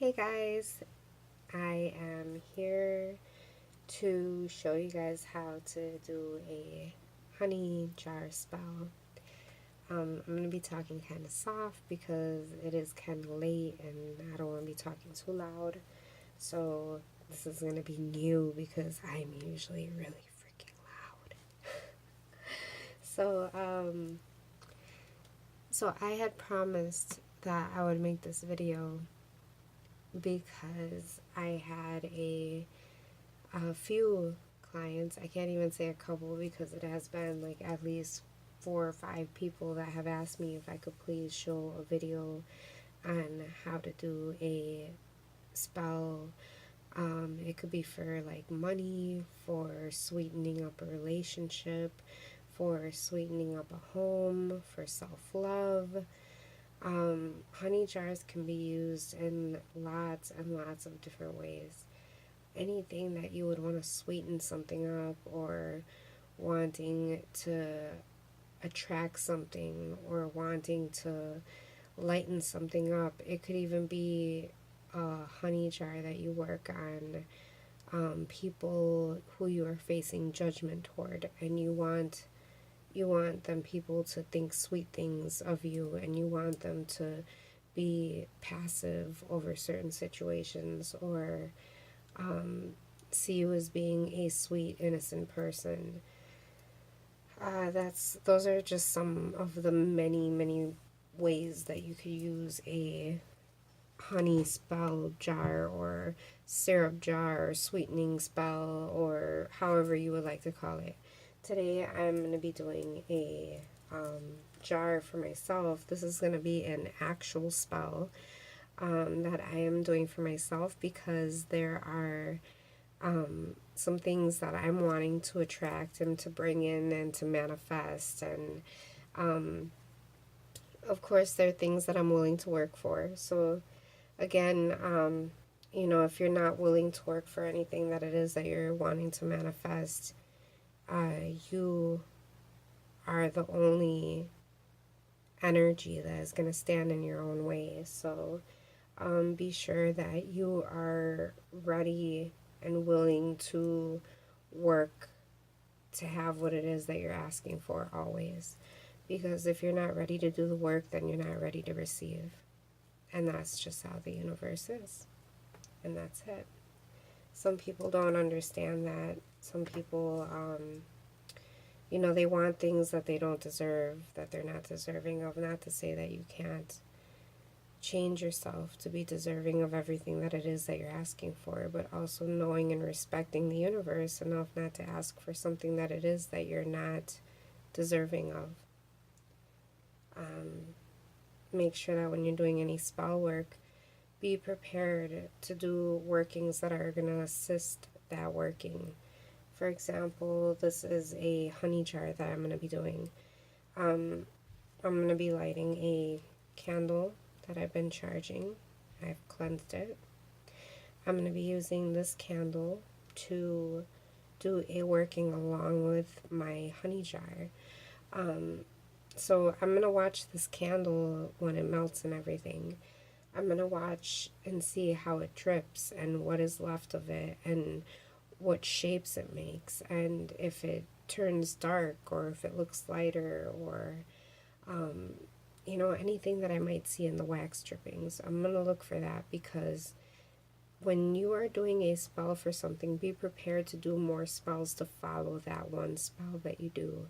Hey guys, I am here to show you guys how to do a honey jar spell. I'm going to be talking kind of soft because it is kind of late and I don't want to be talking too loud. So this is going to be new because I'm usually really freaking loud. So I had promised that I would make this video because I had a few clients. I can't even say a couple because it has been like at least 4 or 5 people that have asked me if I could please show a video on how to do a spell. It could be for like money, for sweetening up a relationship, for sweetening up a home, for self-love. Honey jars can be used in lots and lots of different ways. Anything that you would want to sweeten something up, or wanting to attract something, or wanting to lighten something up. It could even be a honey jar that you work on people who you are facing judgment toward, and you want them people to think sweet things of you, and you want them to be passive over certain situations, or see you as being a sweet, innocent person. Those are just some of the many ways that you could use a honey spell jar, or syrup jar, or sweetening spell, or however you would like to call it. Today I'm going to be doing a jar for myself. This is going to be an actual spell that I am doing for myself because there are some things that I'm wanting to attract and to bring in and to manifest. And of course, there are things that I'm willing to work for. So again, if you're not willing to work for anything that it is that you're wanting to manifest, you are the only energy that is going to stand in your own way. So be sure that you are ready and willing to work to have what it is that you're asking for always. Because if you're not ready to do the work, then you're not ready to receive. And that's just how the universe is. And that's it. Some people don't understand that. Some people, they want things that they don't deserve, that they're not deserving of. Not to say that you can't change yourself to be deserving of everything that it is that you're asking for, but also knowing and respecting the universe enough not to ask for something that it is that you're not deserving of. Make sure that when you're doing any spell work, be prepared to do workings that are going to assist that working. For example, this is a honey jar that I'm going to be doing. I'm going to be lighting a candle that I've been charging. I've cleansed it. I'm going to be using this candle to do a working along with my honey jar. So I'm going to watch this candle when it melts and everything. I'm going to watch and see how it drips and what is left of it and what shapes it makes, and if it turns dark or if it looks lighter, or anything that I might see in the wax drippings. I'm going to look for that, because when you are doing a spell for something, be prepared to do more spells to follow that one spell that you do.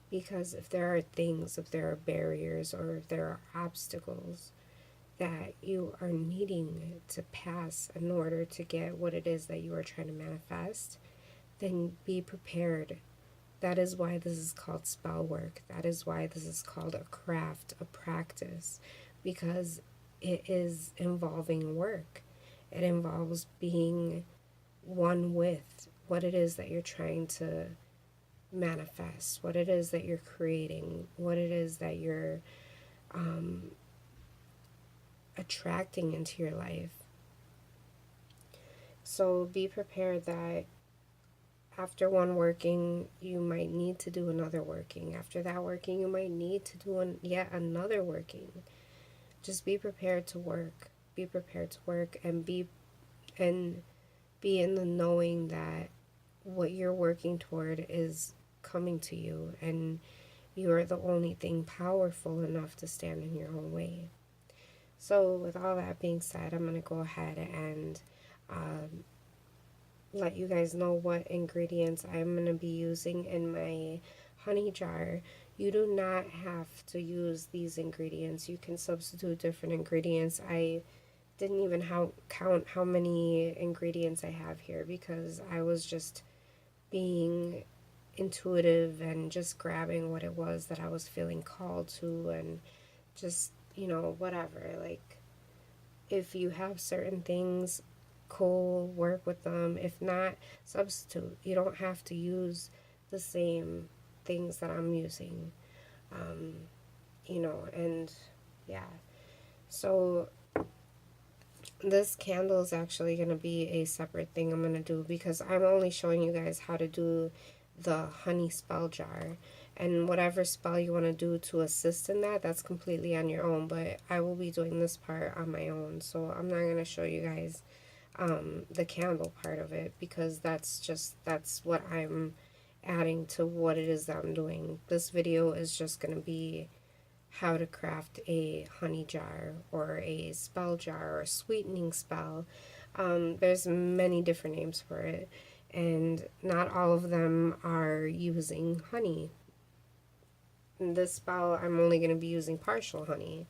Because if there are things, if there are barriers, or if there are obstacles that you are needing to pass in order to get what it is that you are trying to manifest, then be prepared. That is why this is called spell work. That is why this is called a craft, a practice, because it is involving work. It involves being one with what it is that you're trying to manifest, what it is that you're creating, what it is that you're attracting into your life. So be prepared that after one working, you might need to do another working. After that working, you might need to do yet another working. Just be prepared to work. be prepared to work, and be in the knowing that what you're working toward is coming to you, and you are the only thing powerful enough to stand in your own way. So with all that being said, I'm going to go ahead and let you guys know what ingredients I'm going to be using in my honey jar. You do not have to use these ingredients. You can substitute different ingredients. I didn't even count how many ingredients I have here, because I was just being intuitive and just grabbing what it was that I was feeling called to, and just, whatever. Like, if you have certain things, cool, work with them. If not, substitute. You don't have to use the same things that I'm using. And yeah. So this candle is actually going to be a separate thing I'm going to do, because I'm only showing you guys how to do the honey spell jar. And whatever spell you want to do to assist in that, that's completely on your own. But I will be doing this part on my own. So I'm not going to show you guys the candle part of it, because that's what I'm adding to what it is that I'm doing. This video is just going to be how to craft a honey jar, or a spell jar, or a sweetening spell. There's many different names for it, and not all of them are using honey. In this spell, I'm only going to be using partial honey.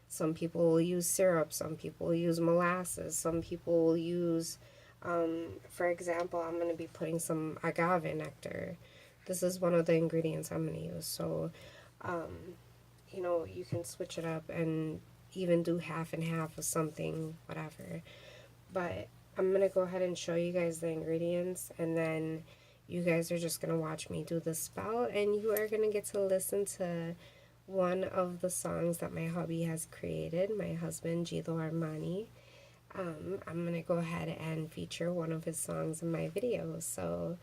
Some people will use syrup, some people will use molasses, some people will use, for example, I'm going to be putting some agave nectar. This is one of the ingredients I'm going to use. So, you can switch it up and even do half and half of something, whatever. But I'm going to go ahead and show you guys the ingredients, and then you guys are just going to watch me do the spell, and you are going to get to listen to one of the songs that my hubby has created, my husband, Gdo Armani. I'm going to go ahead and feature one of his songs in my video. So,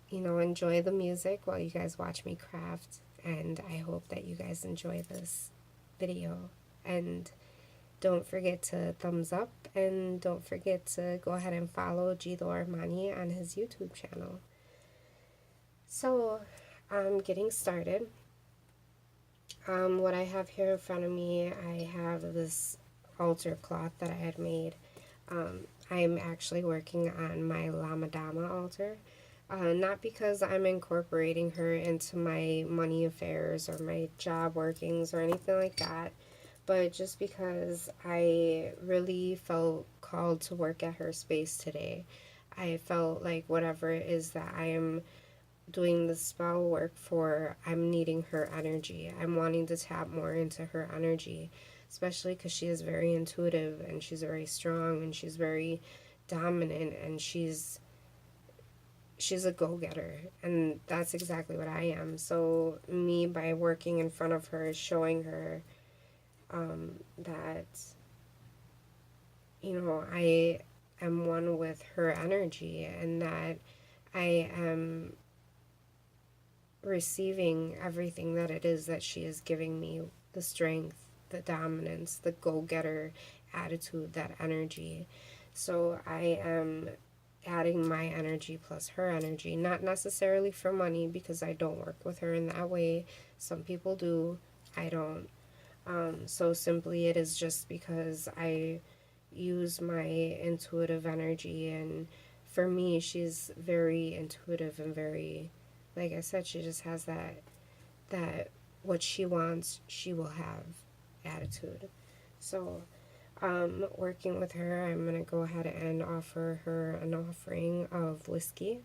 enjoy the music while you guys watch me craft, and I hope that you guys enjoy this video. And don't forget to thumbs up, and don't forget to go ahead and follow Gdo Armani on his YouTube channel. So, I'm getting started. What I have here in front of me, I have this altar cloth that I had made. I'm actually working on my Lama Dama altar. Not because I'm incorporating her into my money affairs or my job workings or anything like that, but just because I really felt called to work at her space today. I felt like whatever it is that I am doing the spell work for, I'm needing her energy. I'm wanting to tap more into her energy, especially because she is very intuitive, and she's very strong, and she's very dominant, and she's a go-getter, and that's exactly what I am. So me, by working in front of her, is showing her that, I am one with her energy, and that I am receiving everything that it is that she is giving me, the strength, the dominance, the go-getter attitude, that energy. So I am adding my energy plus her energy, not necessarily for money, because I don't work with her in that way. Some people do, I don't. So simply it is just because I use my intuitive energy, and for me, she's very intuitive and very, like I said, she just has that what she wants, she will have attitude. So, working with her, I'm going to go ahead and offer her an offering of whiskey.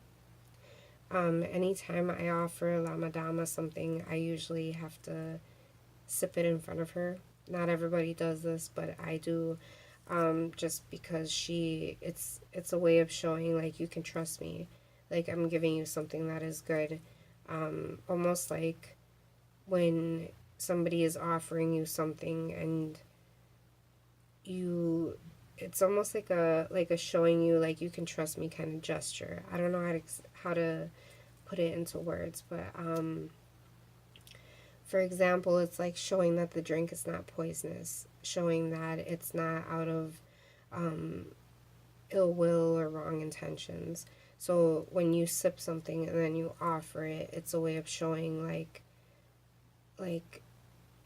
Anytime I offer Lama Dama something, I usually have to sip it in front of her. Not everybody does this, but I do, just because it's a way of showing, like, you can trust me. Like, I'm giving you something that is good. Almost like when somebody is offering you something, and it's almost like a showing you, like, you can trust me kind of gesture. I don't know how to put it into words, but For example, it's like showing that the drink is not poisonous, showing that it's not out of ill will or wrong intentions. So when you sip something and then you offer it, it's a way of showing like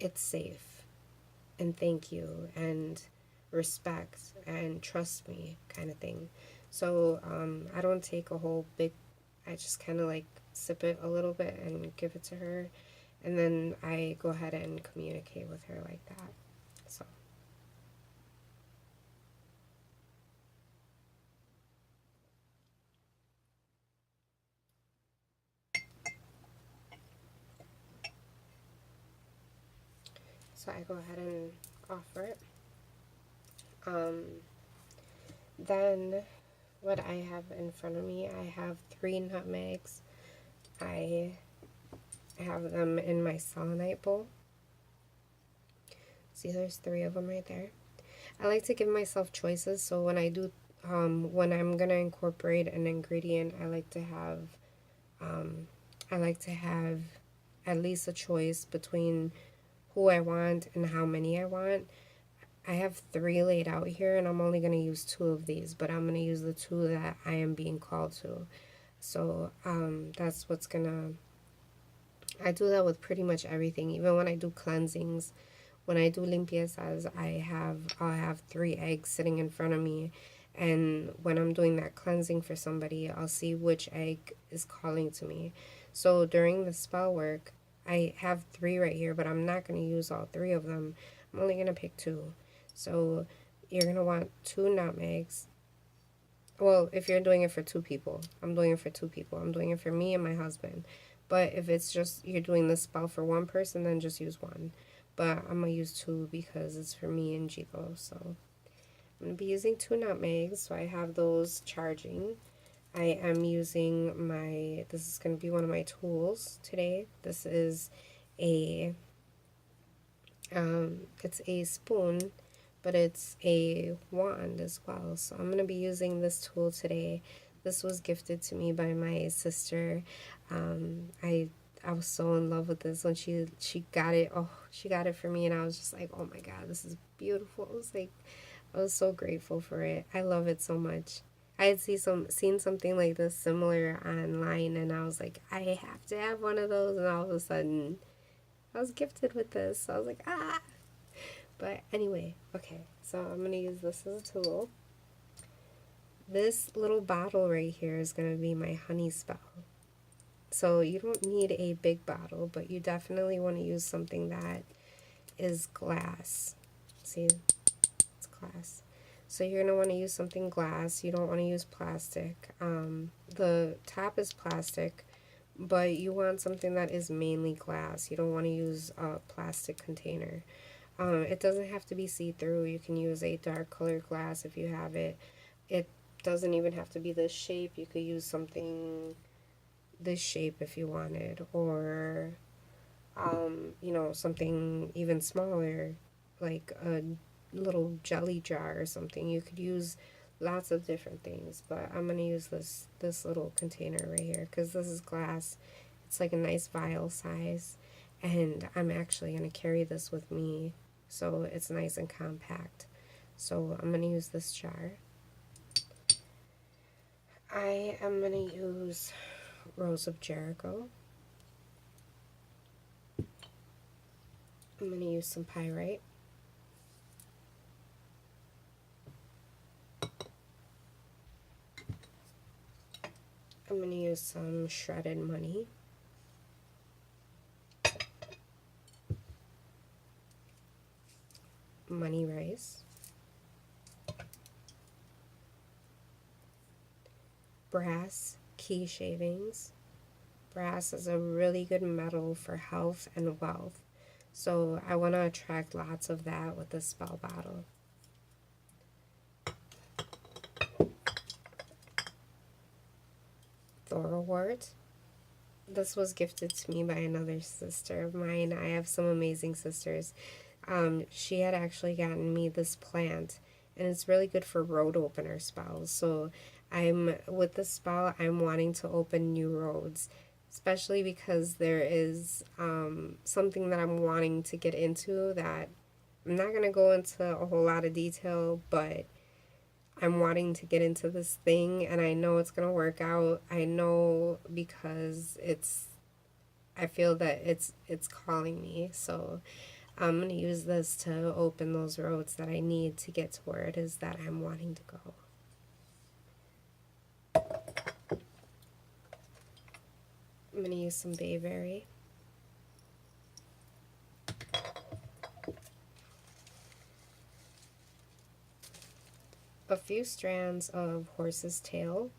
it's safe and thank you and respect and trust me kind of thing. So I don't take a whole big, I just kind of like sip it a little bit and give it to her, and then I go ahead and communicate with her like that. So I go ahead and offer it. Then what I have in front of me, I have 3 nutmegs. I have them in my selenite bowl. See, there's 3 of them right there. I like to give myself choices, so when I do, when I'm gonna incorporate an ingredient, I like to have at least a choice between who I want and how many I want. I have 3 laid out here, and I'm only going to use 2 of these, but I'm going to use the 2 that I am being called to. So that's what's going to, I do that with pretty much everything. Even when I do cleansings, when I do limpiezas, I'll have 3 eggs sitting in front of me. And when I'm doing that cleansing for somebody, I'll see which egg is calling to me. So during the spell work, I have 3 right here, but I'm not going to use all 3 of them. I'm only going to pick 2. So you're going to want 2 nutmegs. Well, if you're doing it for 2 people, I'm doing it for 2 people. I'm doing it for me and my husband. But if it's just you're doing the spell for 1 person, then just use 1. But I'm going to use 2 because it's for me and Gdo. So I'm going to be using 2 nutmegs. So I have those charging. I am using this is going to be one of my tools today. This is it's a spoon, but it's a wand as well. So I'm going to be using this tool today. This was gifted to me by my sister. I was so in love with this when she got it. Oh, she got it for me, and I was just like, oh my God, this is beautiful. I was so grateful for it. I love it so much. I had seen something like this similar online, and I was like, I have to have one of those. And all of a sudden, I was gifted with this. So I was like, ah. But anyway, okay. So I'm going to use this as a tool. This little bottle right here is going to be my honey spell. So you don't need a big bottle, but you definitely want to use something that is glass. See, it's glass. So you're going to want to use something glass. You don't want to use plastic. The top is plastic, but you want something that is mainly glass. You don't want to use a plastic container. It doesn't have to be see-through. You can use a dark colored glass if you have it. It doesn't even have to be this shape. You could use something this shape if you wanted, or you know, something even smaller, like a little jelly jar or something. You could use lots of different things, but I'm going to use this little container right here because this is glass. It's like a nice vial size, and I'm actually going to carry this with me, so it's nice and compact. So I'm going to use this jar. I am going to use Rose of Jericho. I'm going to use some pyrite. I'm going to use some shredded money. Money rice. Brass key shavings. Brass is a really good metal for health and wealth. So I want to attract lots of that with this spell bottle. Thorowort. This was gifted to me by another sister of mine. I have some amazing sisters. She had actually gotten me this plant, and it's really good for road opener spells. So with this spell, I'm wanting to open new roads. especially because there is something that I'm wanting to get into that I'm not going to go into a whole lot of detail, but I'm wanting to get into this thing and I know it's going to work out. I know because I feel that it's calling me. So I'm going to use this to open those roads that I need to get to where it is that I'm wanting to go. I'm going to use some bayberry. A few strands of horse's tail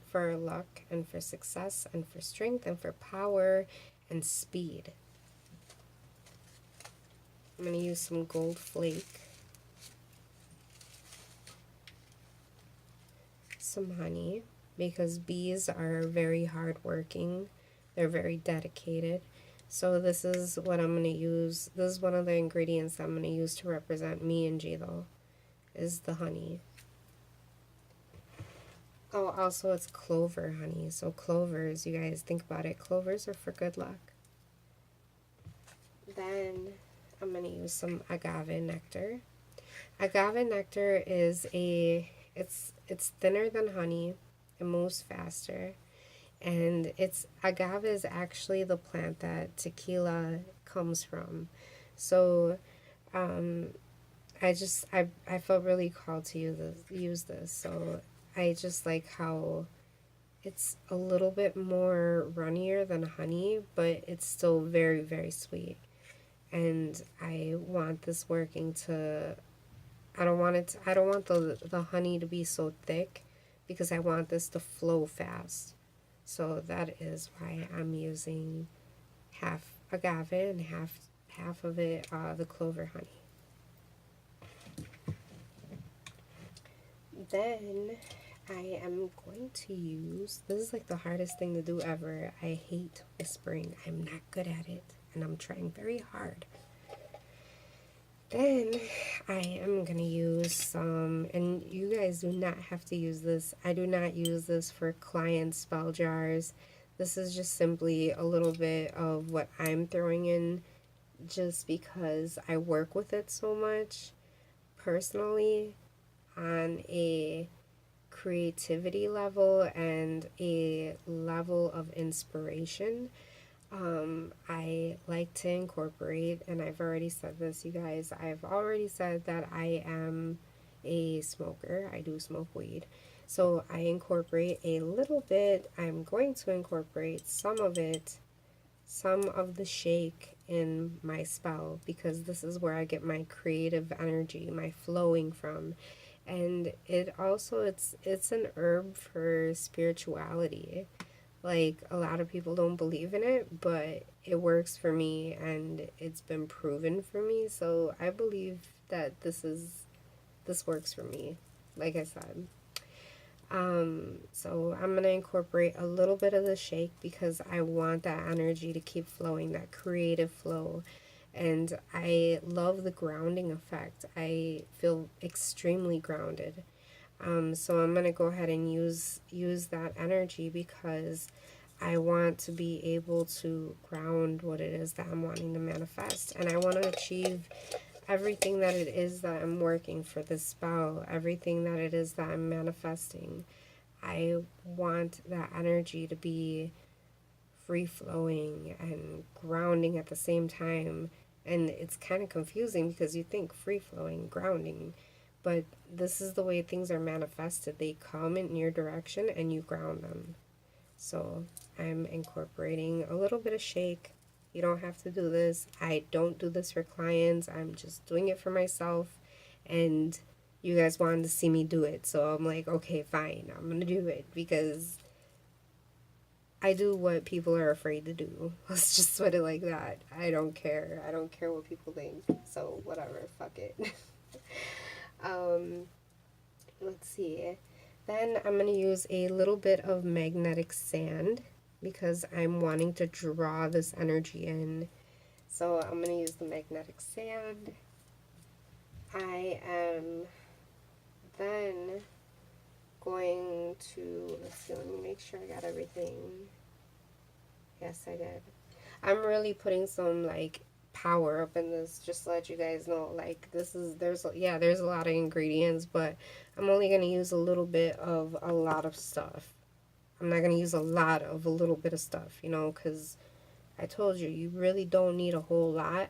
for luck and for success and for strength and for power and speed. I'm going to use some gold flake, some honey, because bees are very hardworking. They're very dedicated. So this is what I'm going to use. This is one of the ingredients that I'm going to use to represent me and Gdo, is the honey. Oh, also it's clover honey. So clovers, you guys think about it, clovers are for good luck. Then I'm going to use some agave nectar. Agave nectar is it's thinner than honey. It moves faster. And agave is actually the plant that tequila comes from. So I felt really called to use this. So I just like how it's a little bit more runnier than honey, but it's still very, very sweet. And I want this working to, I don't want the honey to be so thick because I want this to flow fast. So that is why I'm using half agave and half of it, the clover honey. Then I am going to use, this is like the hardest thing to do ever. I hate whispering. I'm not good at it, and I'm trying very hard. Then I am going to use some, and you guys do not have to use this. I do not use this for client spell jars. This is just simply a little bit of what I'm throwing in just because I work with it so much personally on a creativity level and a level of inspiration. I like to incorporate, and I've already said this, you guys, I've already said that I am a smoker. I do smoke weed. So I incorporate a little bit. I'm going to incorporate some of the shake in my spell, because this is where I get my creative energy, my flowing from. And it also, it's an herb for spirituality. Like, a lot of people don't believe in it, but it works for me and it's been proven for me. So I believe that this works for me, like I said. So I'm going to incorporate a little bit of the shake because I want that energy to keep flowing, that creative flow. And I love the grounding effect. I feel extremely grounded. So I'm going to go ahead and use that energy because I want to be able to ground what it is that I'm wanting to manifest. And I want to achieve everything that it is that I'm working for this spell, everything that it is that I'm manifesting. I want that energy to be free-flowing and grounding at the same time. And it's kind of confusing because you think free-flowing, grounding, but this is the way things are manifested. They come in your direction and you ground them. So I'm incorporating a little bit of shake. You don't have to do this. I don't do this for clients. I'm just doing it for myself. And you guys wanted to see me do it. So I'm like, okay, fine. I'm going to do it because I do what people are afraid to do. Let's just put it like that. I don't care. I don't care what people think. So whatever. Fuck it. Let's see. Then I'm going to use a little bit of magnetic sand because I'm wanting to draw this energy in. So I'm going to use the magnetic sand. I am then going to, let's see, let me make sure I got everything. Yes, I did. I'm really putting some like power up in this, just to let you guys know. Like this is there's a lot of ingredients, but I'm only gonna use a little bit of a lot of stuff. I'm not gonna use a lot of a little bit of stuff, you know, because I told you, you really don't need a whole lot,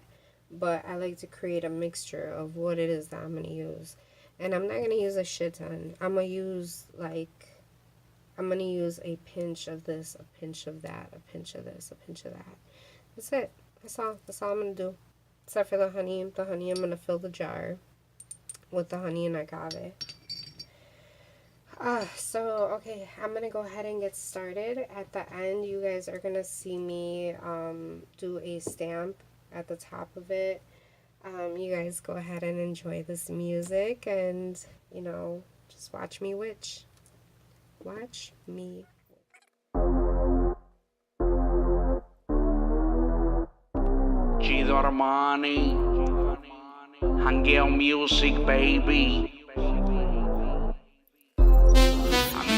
but I like to create a mixture of what it is that I'm going to use. And I'm not going to use a shit ton. I'm going to use a pinch of this, a pinch of that, a pinch of this, a pinch of that. That's it. That's all I'm going to do. Except for the honey. The honey, I'm going to fill the jar with the honey and agave. Okay, I'm gonna go ahead and get started. At the end, you guys are gonna see me do a stamp at the top of it. You guys go ahead and enjoy this music and, you know, just watch me witch. Watch me. Gdo Armani, Hangueo Music, baby.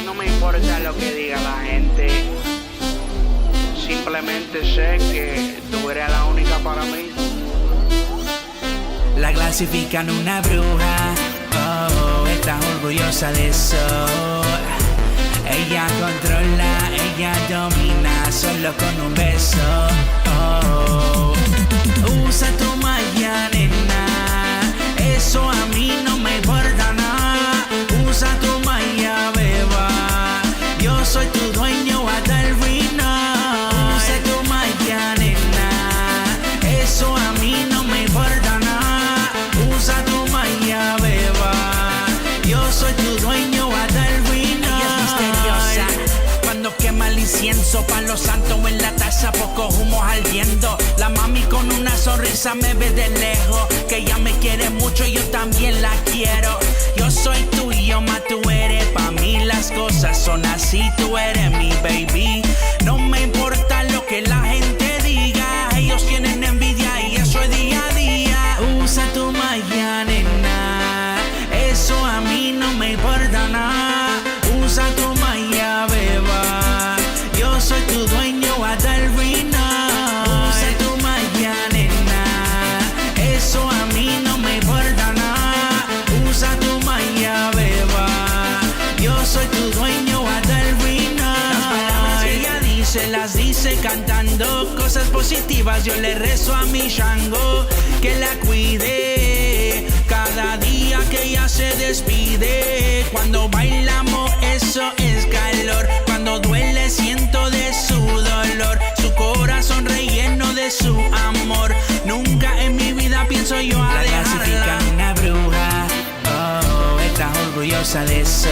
No me importa lo que diga la gente, simplemente sé que tú eres la única para mí. La clasifican una bruja, oh, está orgullosa de eso. Ella controla, ella domina, solo con un beso. Oh, usa tu magia, nena, eso a mí no me importa nada. Usa tu magia, beba, yo soy tu dueño hasta el final. Usa tu magia, nena, eso a mí no me importa nada. Usa tu magia, beba, yo soy tu dueño hasta el final. Ella es misteriosa cuando quema el incienso, palo santo en la taza, poco humo ardiendo. La mami con una sonrisa me ve de lejos, que ella me quiere mucho y yo también la quiero. Yo soy tuyo, ma tú eres pa' mí, las cosas son así, tú eres mi baby. No me importa lo que la gente diga, ellos tienen envidia y eso es día a día. Usa tu magia, nena, eso a mí no me importa nada. Usa tu magia, beba, yo soy tu dueño hasta el final. Usa tu magia, nena, eso a mí no me importa nada. Usa tu magia, beba, yo soy tu dueño hasta el final. Las palabras que ella dice, las dice cantando cosas positivas. Yo le rezo a mi Shango que la cuide cada día que ella se despide. Cuando bailamos eso es calor, cuando duele siento de su dolor, su corazón relleno de su amor. Nunca en mi vida pienso yo a dejarla. La clasifican una bruja, oh, está orgullosa de eso.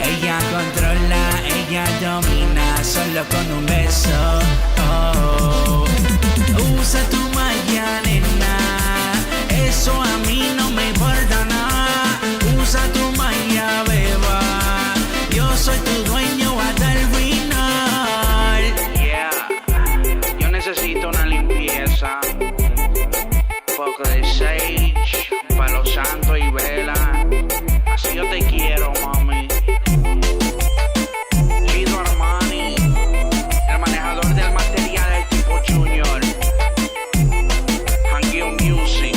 Ella controla, ella domina, solo con un beso. Oh, usa tu magia, nena, eso a mí no me importa nada. Usa tu magia, beba, yo soy tu dueño hasta el final. Yeah, yo necesito una limpieza, un poco de sage, palo santo y vela. Así yo te quiero, mami. Gdo Armani, el manejador del material del tipo Junior. Hangueo Music.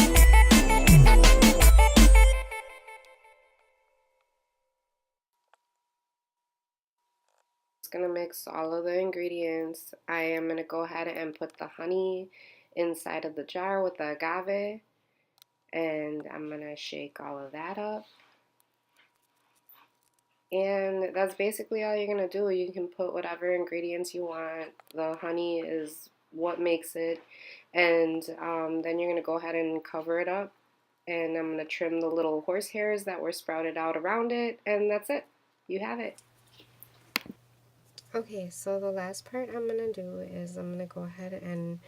Gonna mix all of the ingredients. I am gonna go ahead and put the honey inside of the jar with the agave, and I'm gonna shake all of that up. And that's basically all you're gonna do. You can put whatever ingredients you want. The honey is what makes it, and then you're gonna go ahead and cover it up, and I'm gonna trim the little horse hairs that were sprouted out around it, and that's it. You have it. Okay, so the last part I'm going to do is I'm going to go ahead and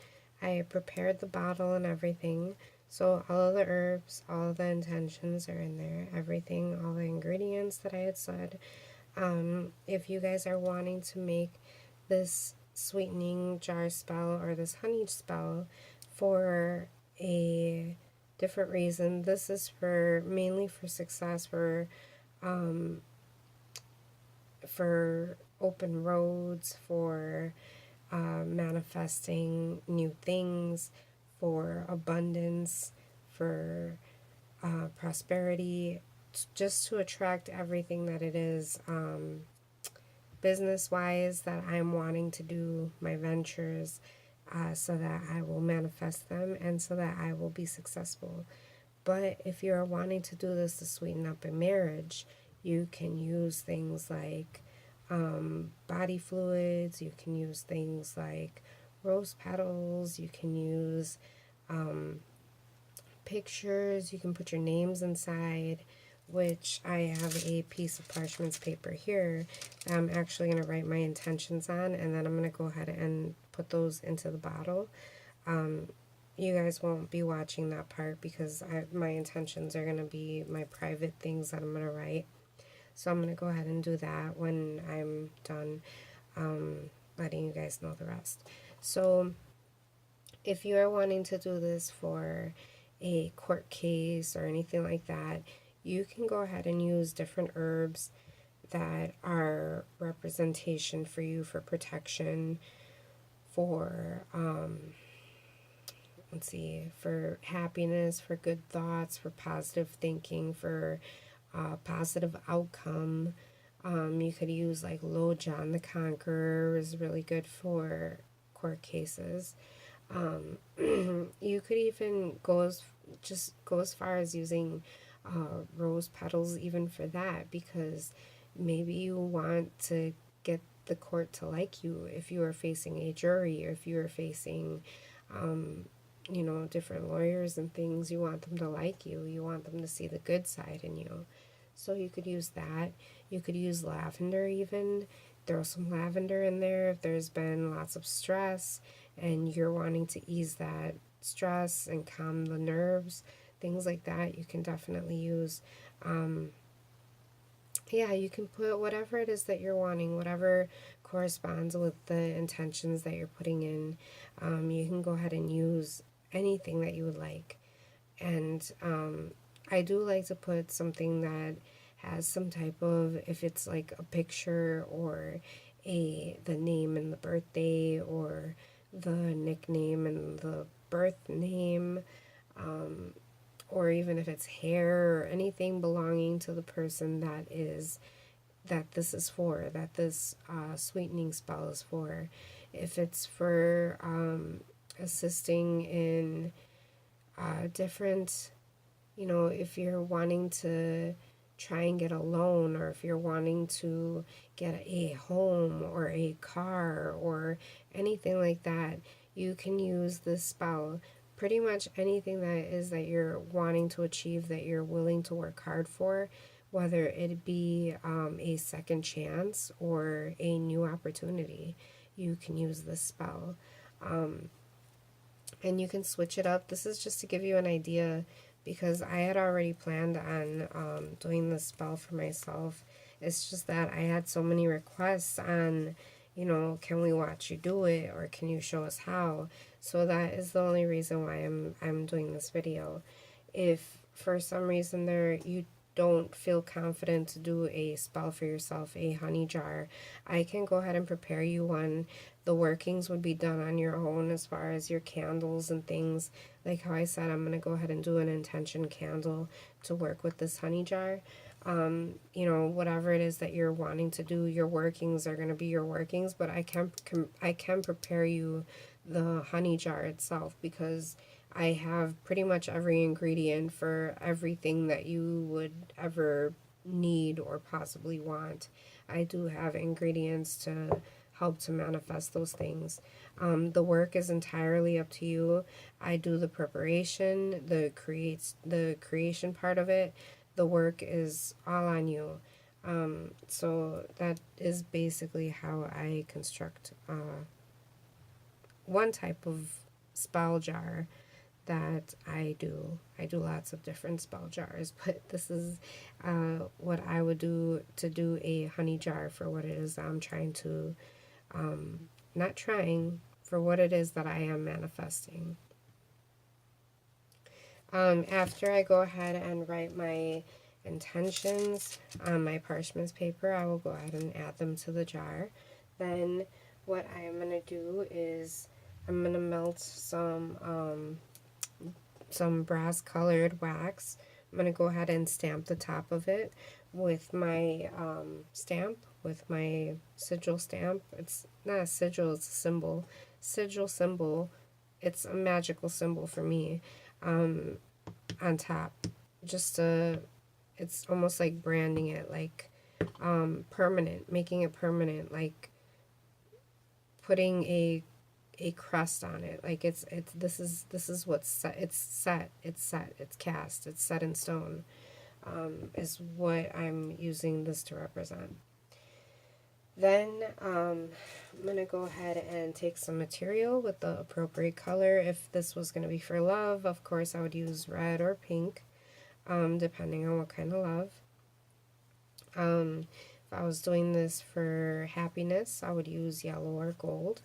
I prepared the bottle and everything. So all of the herbs, all of the intentions are in there, everything, all the ingredients that I had said. If you guys are wanting to make this sweetening jar spell or this honey spell for a different reason, this is for mainly for success, for open roads, for manifesting new things, for abundance, for prosperity, just to attract everything that it is business-wise that I'm wanting to do, my ventures, so that I will manifest them and so that I will be successful. But if you're wanting to do this to sweeten up a marriage, you can use things like body fluids, you can use things like rose petals, you can use pictures, you can put your names inside, which I have a piece of parchment paper here that I'm actually going to write my intentions on, and then I'm going to go ahead and put those into the bottle. You guys won't be watching that part because my intentions are going to be my private things that I'm going to write. So I'm going to go ahead and do that when I'm done letting you guys know the rest. So if you are wanting to do this for a court case or anything like that, you can go ahead and use different herbs that are representation for you for protection, for let's see, for happiness, for good thoughts, for positive thinking, for positive outcome. You could use like Lo John the Conqueror is really good for court cases. You could even go as far as using rose petals even for that, because maybe you want to get the court to like you if you are facing a jury, or if you are facing different lawyers and things. You want them to like you, you want them to see the good side in you. So you could use that. You could use lavender even. Throw some lavender in there if there's been lots of stress and you're wanting to ease that stress and calm the nerves, things like that. You can definitely use, you can put whatever it is that you're wanting, whatever corresponds with the intentions that you're putting in. You can go ahead and use anything that you would like. And I do like to put something that has some type of, if it's like a picture or the name and the birthday, or the nickname and the birth name, or even if it's hair or anything belonging to the person that this is for, that this sweetening spell is for. If it's for assisting in different, if you're wanting to try and get a loan, or if you're wanting to get a home or a car or anything like that, you can use this spell. Pretty much anything that you're wanting to achieve, that you're willing to work hard for, whether it be a second chance or a new opportunity, you can use this spell. And you can switch it up. This is just to give you an idea, because I had already planned on doing this spell for myself. It's just that I had so many requests on, can we watch you do it, or can you show us how? So that is the only reason why I'm doing this video. If for some reason you don't feel confident to do a spell for yourself, a honey jar, I can go ahead and prepare you one. The workings would be done on your own as far as your candles and things. Like how I said, I'm going to go ahead and do an intention candle to work with this honey jar. Whatever it is that you're wanting to do, your workings are going to be your workings, but I can prepare you the honey jar itself, because I have pretty much every ingredient for everything that you would ever need or possibly want. I do have ingredients to help to manifest those things. The work is entirely up to you. I do the preparation, the creation part of it. The work is all on you. So that is basically how I construct one type of spell jar that I do. I do lots of different spell jars, but this is what I would do to do a honey jar for what it is that I'm trying to, for what it is that I am manifesting. After I go ahead and write my intentions on my parchment paper, I will go ahead and add them to the jar. Then what I'm going to do is I'm going to melt some brass colored wax. I'm going to go ahead and stamp the top of it with my stamp, with my sigil stamp. It's not a sigil, it's a symbol. Sigil symbol, it's a magical symbol for me, on top. Just it's almost like branding it, like permanent, making it permanent, like putting a crust on it. Like this is what's set. It's cast, it's set in stone, is what I'm using this to represent. Then I'm going to go ahead and take some material with the appropriate color. If this was going to be for love, of course I would use red or pink, depending on what kind of love. If I was doing this for happiness, I would use yellow or gold.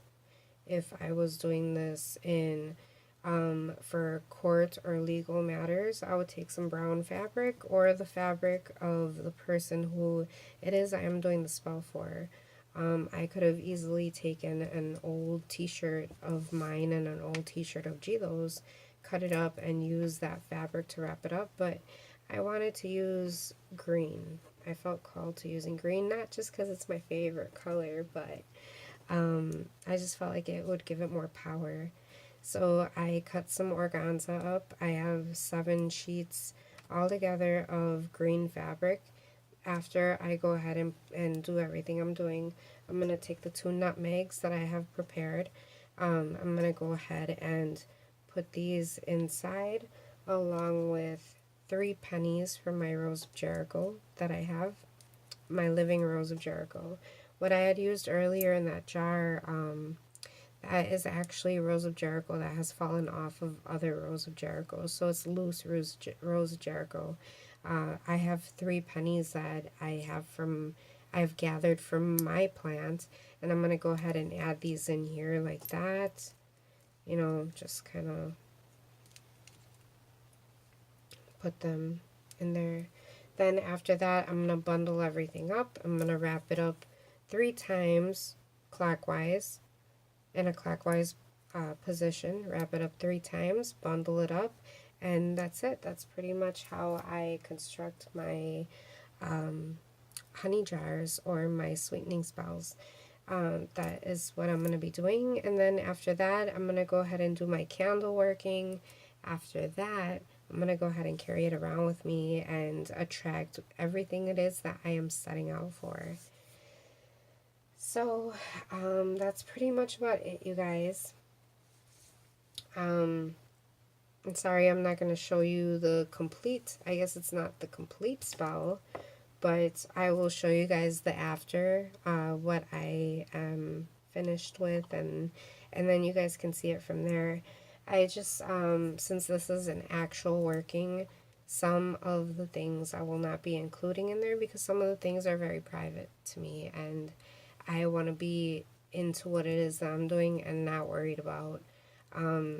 If I was doing this in for court or legal matters, I would take some brown fabric or the fabric of the person who it is I am doing the spell for. I could have easily taken an old t-shirt of mine and an old t-shirt of Gdo's, cut it up and use that fabric to wrap it up, but I wanted to use green. I felt called to using green, not just because it's my favorite color, but I just felt like it would give it more power. So I cut some organza up. I have 7 sheets all together of green fabric. After I go ahead and do everything I'm doing, I'm going to take the 2 nutmegs that I have prepared. I'm going to go ahead and put these inside along with 3 pennies from my Rose of Jericho that I have, my living Rose of Jericho. What I had used earlier in that jar, that is actually Rose of Jericho that has fallen off of other Rose of Jericho, so it's loose Rose of Jericho. I have 3 pennies that I've gathered from my plant, and I'm going to go ahead and add these in here like that. You know, just kind of put them in there. Then after that, I'm going to bundle everything up. I'm going to wrap it up 3 times clockwise, in a clockwise position. Wrap it up 3 times, bundle it up, and that's it. That's pretty much how I construct my honey jars or my sweetening spells. That is what I'm going to be doing. And then after that, I'm going to go ahead and do my candle working. After that, I'm going to go ahead and carry it around with me and attract everything it is that I am setting out for. So, that's pretty much about it, you guys. I'm sorry I'm not going to show you the complete, I guess it's not the complete spell, but I will show you guys the after, what I am finished with, and then you guys can see it from there. I just, since this is an actual working, some of the things I will not be including in there because some of the things are very private to me, and I want to be into what it is that I'm doing and not worried about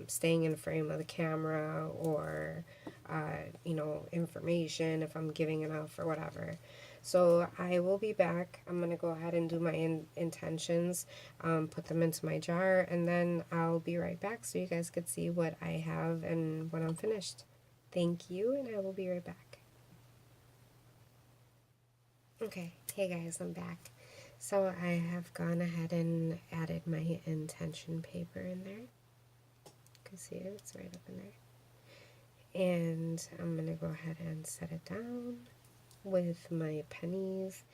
staying in frame of the camera or, you know, information if I'm giving it out or whatever. So I will be back. I'm going to go ahead and do my intentions, put them into my jar, and then I'll be right back so you guys could see what I have and when I'm finished. Thank you, and I will be right back. Okay, hey guys, I'm back. So I have gone ahead and added my intention paper in there. You can see it, it's right up in there. And I'm going to go ahead and set it down with my pennies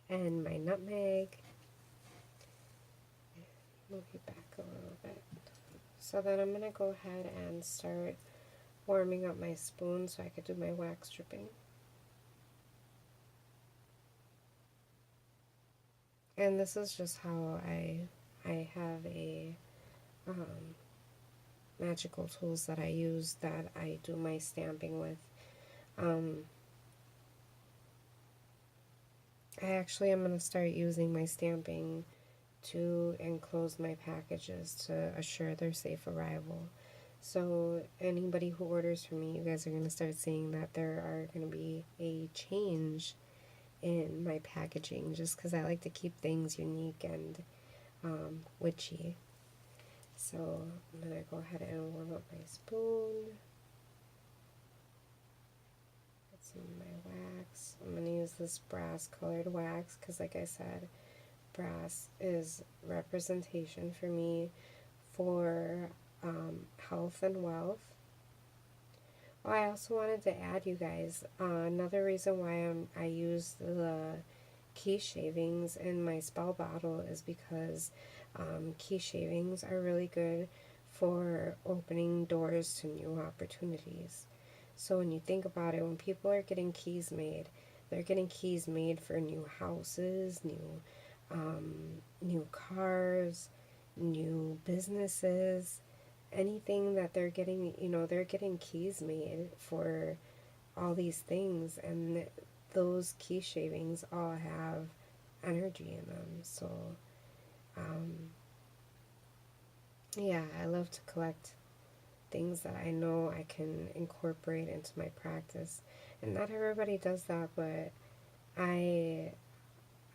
and my nutmeg. Move you back a little bit. So then I'm going to go ahead and start warming up my spoon so I could do my wax dripping. And this is just how I have a magical tools that I use that I do my stamping with. I actually am going to start using my stamping to enclose my packages to assure their safe arrival. So anybody who orders from me, you guys are going to start seeing that there are going to be a change in my packaging just because I like to keep things unique and witchy. So I'm going to go ahead and warm up my spoon. Get some of my wax. I'm going to use this brass colored wax because, like I said, brass is representation for me for health and wealth. Oh, I also wanted to add, you guys, another reason why I use the key shavings in my spell bottle is because key shavings are really good for opening doors to new opportunities. So when you think about it, when people are getting keys made, they're getting keys made for new houses, new cars, new businesses, anything that they're getting, they're getting keys made for all these things, and those key shavings all have energy in them. So, yeah, I love to collect things that I know I can incorporate into my practice. And not everybody does that, but I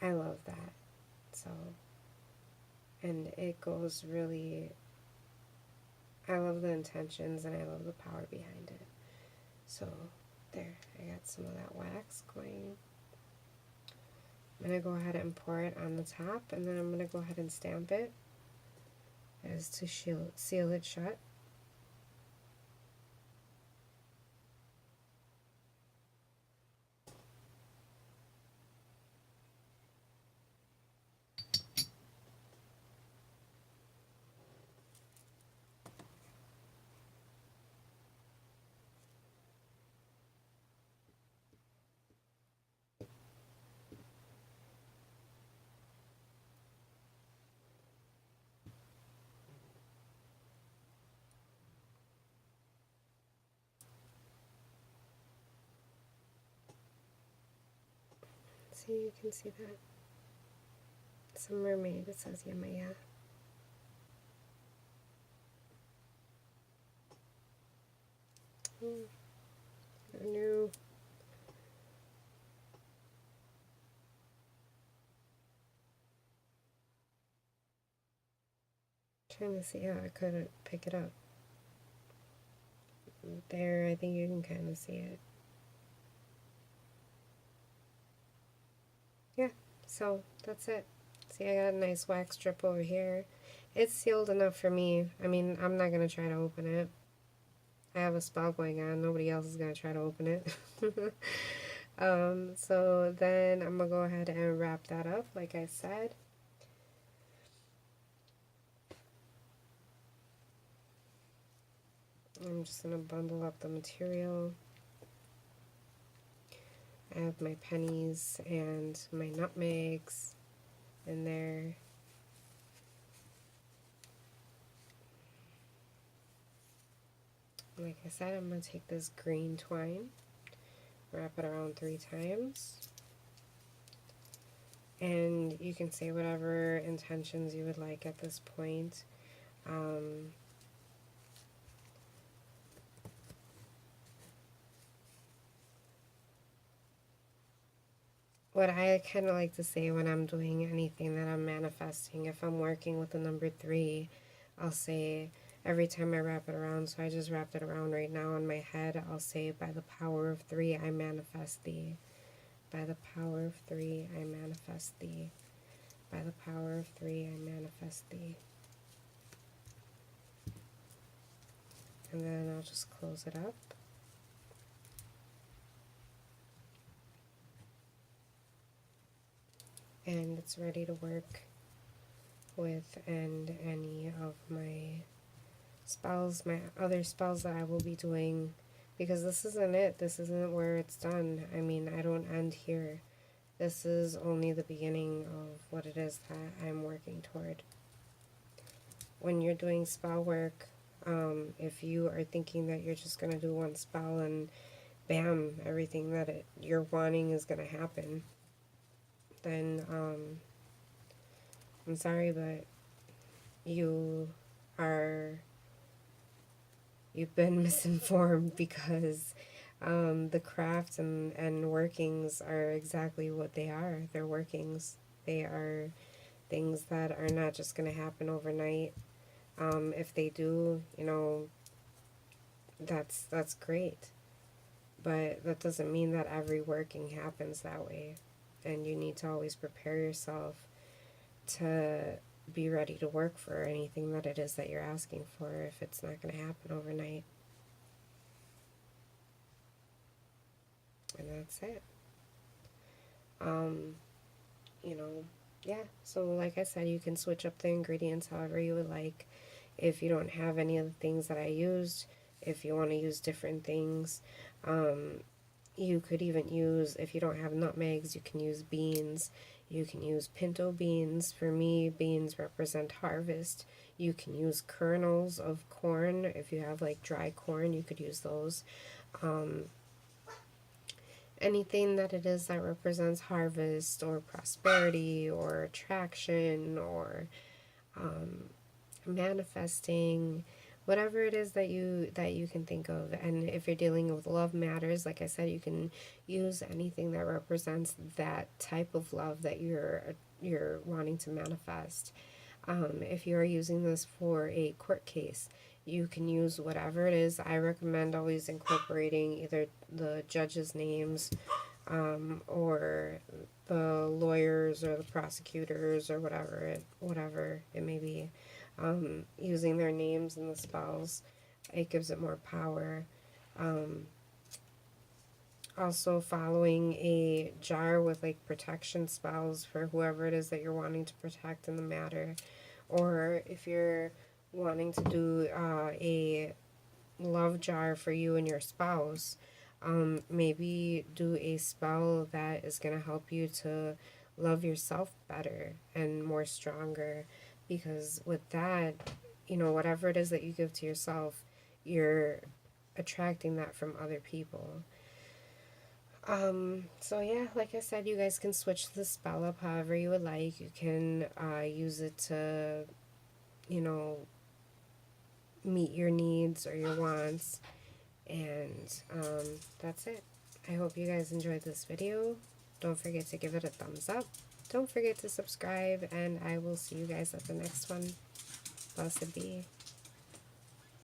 love that. So, and it goes really, I love the intentions and I love the power behind it. So, there, I got some of that wax going. I'm going to go ahead and pour it on the top, and then I'm going to go ahead and stamp it as to seal it shut. See, you can see that. It's a mermaid. It says Yamaya. I knew. Trying to see how I could pick it up. There, I think you can kind of see it. Yeah, so that's it. See, I got a nice wax strip over here. It's sealed enough for me. I mean, I'm not going to try to open it. I have a spell going on. Nobody else is going to try to open it. So then I'm going to go ahead and wrap that up, like I said. I'm just going to bundle up the material. I have my pennies and my nutmegs in there. Like I said, I'm going to take this green twine, wrap it around 3 times, and you can say whatever intentions you would like at this point. What I kind of like to say when I'm doing anything that I'm manifesting, if I'm working with the number 3, I'll say every time I wrap it around, so I just wrapped it around right now in my head, I'll say, by the power of 3, I manifest thee. By the power of 3, I manifest thee. By the power of 3, I manifest thee. And then I'll just close it up. And it's ready to work with and any of my spells, my other spells that I will be doing, because this isn't it. This isn't where it's done. I mean, I don't end here. This is only the beginning of what it is that I'm working toward. When you're doing spell work, if you are thinking that you're just going to do one spell and bam, everything that you're wanting is going to happen, then I'm sorry, but you've been misinformed, because the craft and workings are exactly what they are. They're workings. They are things that are not just going to happen overnight. If they do, you know, that's great. But that doesn't mean that every working happens that way. And you need to always prepare yourself to be ready to work for anything that it is that you're asking for if it's not going to happen overnight. And that's it. You know, yeah. So like I said, you can switch up the ingredients however you would like. If you don't have any of the things that I used, if you want to use different things, you could even use, if you don't have nutmegs, you can use beans. You can use pinto beans. For me, beans represent harvest. You can use kernels of corn. If you have like dry corn, you could use those. Anything that it is that represents harvest or prosperity or attraction or manifesting, whatever it is that you can think of. And if you're dealing with love matters, like I said, you can use anything that represents that type of love that you're wanting to manifest. If you're using this for a court case, you can use whatever it is. I recommend always incorporating either the judge's names or the lawyers or the prosecutors or whatever it may be. Using their names in the spells, it gives it more power. Also following a jar with like protection spells for whoever it is that you're wanting to protect in the matter. Or if you're wanting to do a love jar for you and your spouse, maybe do a spell that is going to help you to love yourself better and more stronger, because with that, you know, whatever it is that you give to yourself, you're attracting that from other people. So yeah, like I said, you guys can switch the spell up however you would like. You can use it to, you know, meet your needs or your wants. And that's it. I hope you guys enjoyed this video. Don't forget to give it a thumbs up. Don't forget to subscribe, and I will see you guys at the next one. Blessed be.